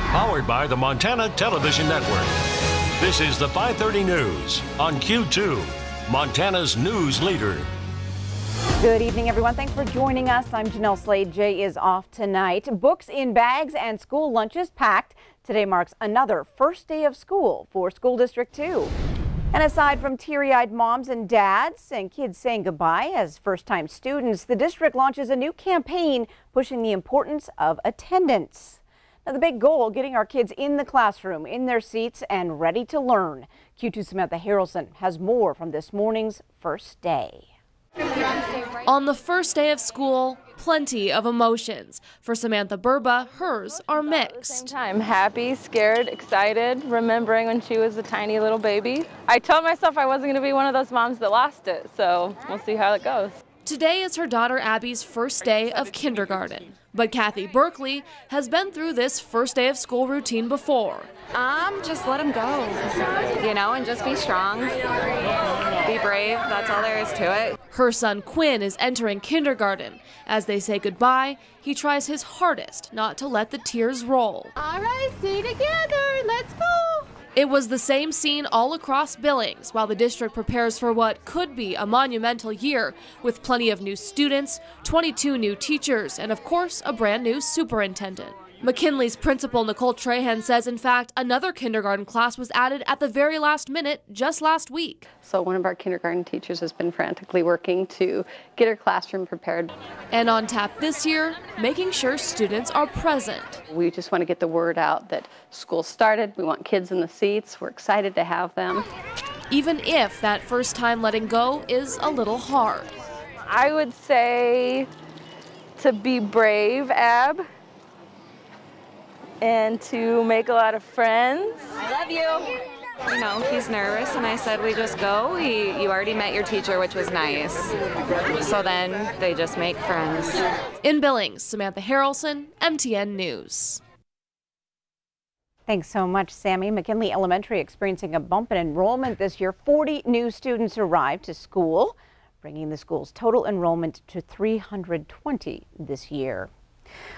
Powered by the Montana Television Network. This is the 5:30 News on Q2, Montana's news leader. Good evening, everyone. Thanks for joining us. I'm Jeanelle. Slade. Jay is off tonight. Books in bags and school lunches packed. Today marks another first day of school for School District 2. And aside from teary-eyed moms and dads and kids saying goodbye as first-time students, the district launches a new campaign pushing the importance of attendance. Now, the big goal, getting our kids in the classroom, in their seats and ready to learn. Q2 Samantha Harrelson has more from this morning's first day. On the first day of school, plenty of emotions. For Samantha Burba, hers are mixed. At the same time, happy, scared, excited, remembering when she was a tiny little baby. I told myself I wasn't going to be one of those moms that lost it, so we'll see how it goes. Today is her daughter Abby's first day of kindergarten. But Kathy Berkeley has been through this first day of school routine before. Just let them go, and just be strong, be brave. That's all there is to it. Her son Quinn is entering kindergarten. As they say goodbye, he tries his hardest not to let the tears roll. All right, stay together. Let's go. It was the same scene all across Billings while the district prepares for what could be a monumental year with plenty of new students, 22 new teachers, and of course, a brand new superintendent. McKinley's principal, Nicole Trahan, says, in fact, another kindergarten class was added at the very last minute just last week. So one of our kindergarten teachers has been frantically working to get her classroom prepared. And on tap this year, making sure students are present. We just want to get the word out that school started. We want kids in the seats. We're excited to have them. Even if that first time letting go is a little hard. I would say to be brave, Ab, and to make a lot of friends. I love you. He's nervous, and I said we just go. You already met your teacher, which was nice. So then they just make friends. In Billings, Samantha Harrelson, MTN News. Thanks so much, Sammy. McKinley Elementary experiencing a bump in enrollment this year. 40 new students arrived to school, bringing the school's total enrollment to 320 this year.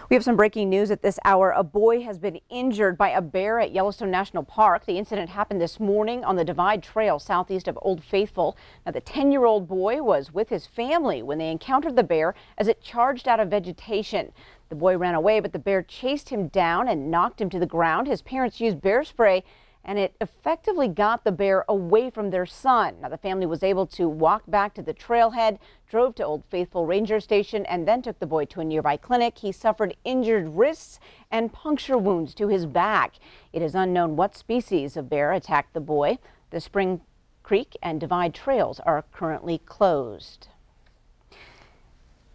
We have some breaking news at this hour. A boy has been injured by a bear at Yellowstone National Park. The incident happened this morning on the Divide Trail southeast of Old Faithful. Now, the 10-year-old boy was with his family when they encountered the bear as it charged out of vegetation. The boy ran away, but the bear chased him down and knocked him to the ground. His parents used bear spray, and it effectively got the bear away from their son. Now, the family was able to walk back to the trailhead, drove to Old Faithful Ranger Station, and then took the boy to a nearby clinic. He suffered injured wrists and puncture wounds to his back. It is unknown what species of bear attacked the boy. The Spring Creek and Divide trails are currently closed.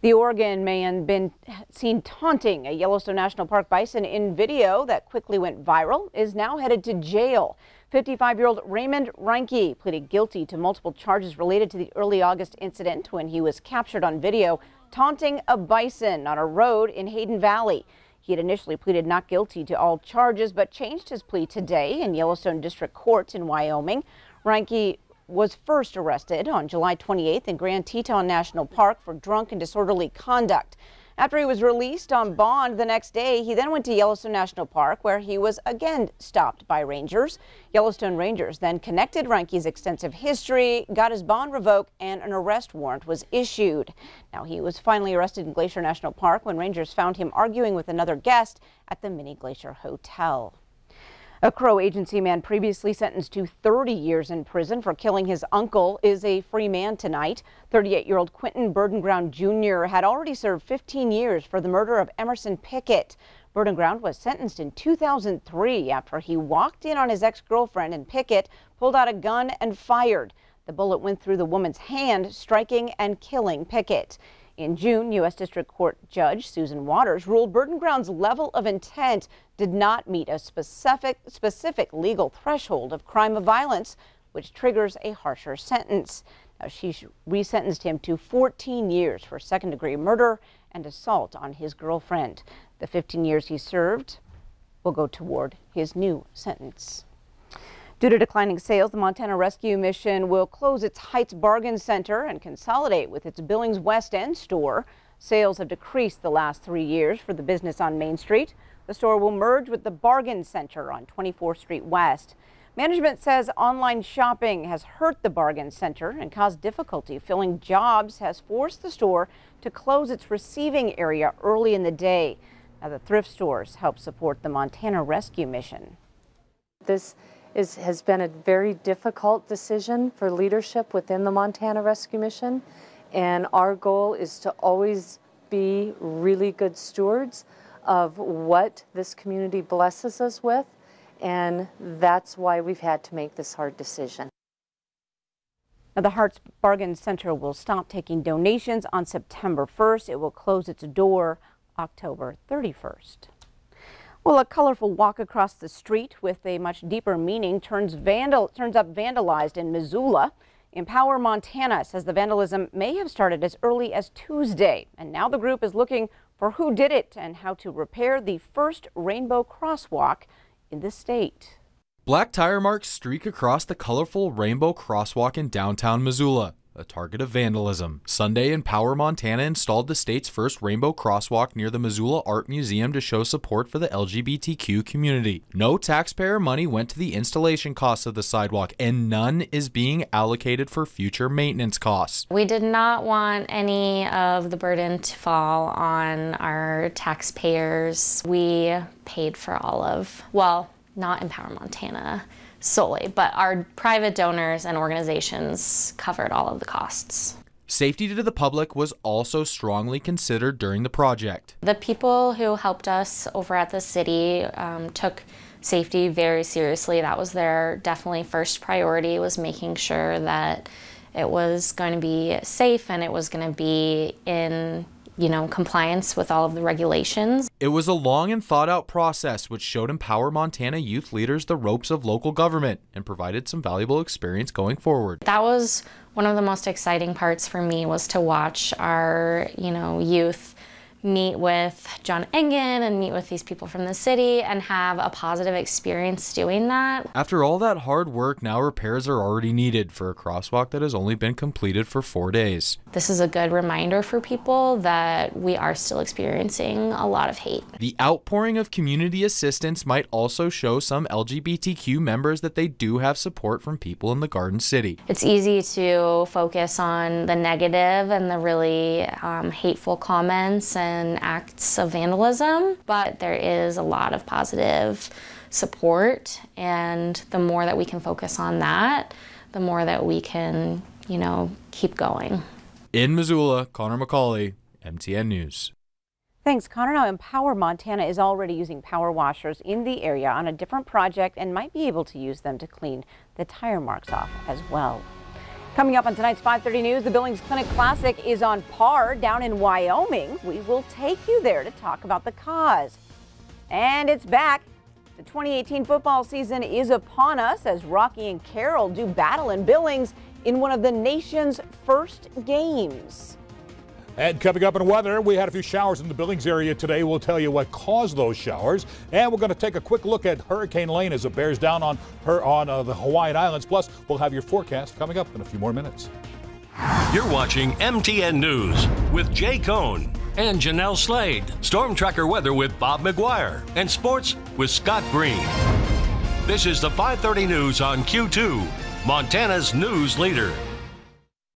The Oregon man been seen taunting a Yellowstone National Park bison in video that quickly went viral is now headed to jail. 55-year-old Raymond Reinke pleaded guilty to multiple charges related to the early August incident when he was captured on video taunting a bison on a road in Hayden Valley. He had initially pleaded not guilty to all charges, but changed his plea today in Yellowstone District Court in Wyoming. Reinke was first arrested on July 28th in Grand Teton National Park for drunk and disorderly conduct. After he was released on bond the next day, he then went to Yellowstone National Park, where he was again stopped by rangers. Yellowstone Rangers then connected Reinke's extensive history, got his bond revoked, and an arrest warrant was issued. Now, he was finally arrested in Glacier National Park when rangers found him arguing with another guest at the Mini Glacier Hotel. A Crow Agency man previously sentenced to 30 years in prison for killing his uncle is a free man tonight. 38-year-old Quentin Burton Jr. had already served 15 years for the murder of Emerson Pickett. Burton was sentenced in 2003 after he walked in on his ex-girlfriend, and Pickett pulled out a gun and fired. The bullet went through the woman's hand, striking and killing Pickett. In June, U.S. District Court Judge Susan Waters ruled Burton level of intent did not meet a specific legal threshold of crime of violence, which triggers a harsher sentence. Now, she resentenced him to 14 years for second-degree murder and assault on his girlfriend. The 15 years he served will go toward his new sentence. Due to declining sales, the Montana Rescue Mission will close its Heights Bargain Center and consolidate with its Billings West End store. Sales have decreased the last 3 years for the business on Main Street. The store will merge with the Bargain Center on 24th Street West. Management says online shopping has hurt the Bargain Center and caused difficulty filling jobs, has forced the store to close its receiving area early in the day. Now, the thrift stores help support the Montana Rescue Mission. This has been a very difficult decision for leadership within the Montana Rescue Mission, and our goal is to always be really good stewards of what this community blesses us with, and that's why we've had to make this hard decision. Now, the Hart's Bargain Center will stop taking donations on September 1st. It will close its door October 31st. Well, a colorful walk across the street with a much deeper meaning turns up vandalized in Missoula. Empower Montana says the vandalism may have started as early as Tuesday, and now the group is looking for who did it and how to repair the first rainbow crosswalk in the state. Black tire marks streak across the colorful rainbow crosswalk in downtown Missoula, a target of vandalism. Sunday, Empower Montana installed the state's first rainbow crosswalk near the Missoula Art Museum to show support for the LGBTQ community. No taxpayer money went to the installation costs of the sidewalk, and none is being allocated for future maintenance costs. We did not want any of the burden to fall on our taxpayers. We paid for all of, well, not Empower Montana solely, but our private donors and organizations covered all of the costs. Safety to the public was also strongly considered during the project. The people who helped us over at the city took safety very seriously. That was their definitely first priority, was making sure that it was going to be safe and it was going to be in compliance with all of the regulations. It was a long and thought out process which showed Empower Montana youth leaders the ropes of local government and provided some valuable experience going forward. That was one of the most exciting parts for me, was to watch our, youth meet with John Engen and meet with these people from the city and have a positive experience doing that. After all that hard work, now repairs are already needed for a crosswalk that has only been completed for 4 days. This is a good reminder for people that we are still experiencing a lot of hate. The outpouring of community assistance might also show some LGBTQ members that they do have support from people in the Garden City. It's easy to focus on the negative and the really hateful comments and acts of vandalism, but there is a lot of positive support, and the more that we can focus on that, the more that we can, keep going. In Missoula, Connor McCauley, MTN News. Thanks, Connor. Now, Empower Montana is already using power washers in the area on a different project and might be able to use them to clean the tire marks off as well. Coming up on tonight's 5:30 News, the Billings Clinic Classic is on par down in Wyoming. We will take you there to talk about the cause. And it's back. The 2018 football season is upon us as Rocky and Carroll do battle in Billings in one of the nation's first games. And coming up in weather, we had a few showers in the Billings area today. We'll tell you what caused those showers. And we're going to take a quick look at Hurricane Lane as it bears down on the Hawaiian Islands. Plus, we'll have your forecast coming up in a few more minutes. You're watching MTN News with Jay Cohn and Jeanelle Slade. Storm Tracker weather with Bob McGuire. And sports with Scott Green. This is the 5:30 News on Q2, Montana's news leader.